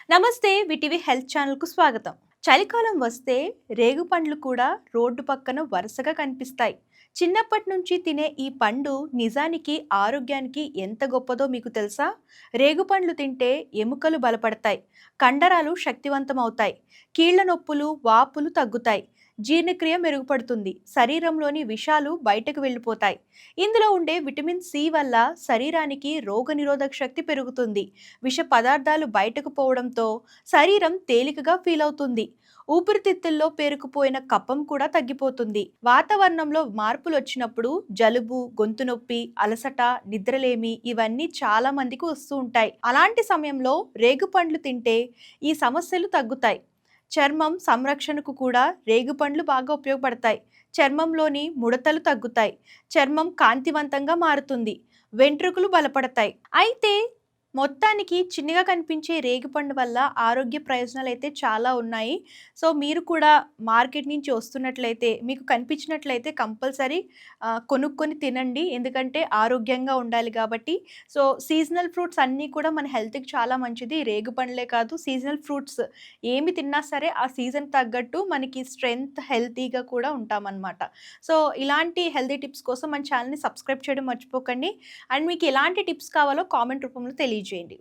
నమస్తే VTV health ఛానల్కు స్వాగతం. చలికాలం వస్తే రేగుపండ్లు కూడా రోడ్డు పక్కన వరుసగా కనిపిస్తాయి. చిన్నప్పటి నుంచి తినే ఈ పండు నిజానికి ఆరోగ్యానికి ఎంత గొప్పదో మీకు తెలుసా? రేగుపండ్లు తింటే ఎముకలు బలపడతాయి, కండరాలు శక్తివంతమవుతాయి, కీళ్ల నొప్పులు, వాపులు తగ్గుతాయి, జీర్ణక్రియ మెరుగుపడుతుంది, శరీరంలోని విషాలు బయటకు వెళ్ళిపోతాయి. ఇందులో ఉండే విటమిన్ సి వల్ల శరీరానికి రోగనిరోధక శక్తి పెరుగుతుంది. విష పదార్థాలు బయటకు పోవడంతో శరీరం తేలికగా ఫీల్ అవుతుంది. ఊపిరితిత్తుల్లో పేరుకుపోయిన కఫం కూడా తగ్గిపోతుంది. వాతావరణంలో మార్పులు వచ్చినప్పుడు జలుబు, గొంతు నొప్పి, అలసట, నిద్రలేమి ఇవన్నీ చాలా మందికి వస్తూ ఉంటాయి. అలాంటి సమయంలో రేగుపండ్లు తింటే ఈ సమస్యలు తగ్గుతాయి. చర్మం సంరక్షణకు కూడా రేగుపండ్లు బాగా ఉపయోగపడతాయి. చర్మంలోని ముడతలు తగ్గుతాయి, చర్మం కాంతివంతంగా మారుతుంది, వెంట్రుకలు బలపడతాయి. అయితే మొత్తానికి చిన్నగా కనిపించే రేగిపండు వల్ల ఆరోగ్య ప్రయోజనాలు అయితే చాలా ఉన్నాయి. సో మీరు కూడా మార్కెట్ నుంచి వస్తున్నట్లయితే మీకు కనిపించినట్లయితే కంపల్సరీ కొనుక్కొని తినండి. ఎందుకంటే ఆరోగ్యంగా ఉండాలి కాబట్టి. సో సీజనల్ ఫ్రూట్స్ అన్నీ కూడా మన హెల్త్‌కి చాలా మంచిది. రేగుపండ్లే కాదు, సీజనల్ ఫ్రూట్స్ ఏమి తిన్నా సరే ఆ సీజన్ తగ్గట్టు మనకి స్ట్రెంగ్త్, హెల్తీగా కూడా ఉంటామన్నమాట. సో ఇలాంటి హెల్తీ టిప్స్ కోసం మన ఛానల్‌ని సబ్స్క్రైబ్ చేయడం మర్చిపోకండి. అండ్ మీకు ఎలాంటి టిప్స్ కావాలో కామెంట్ రూపంలో తెలియజేయండి.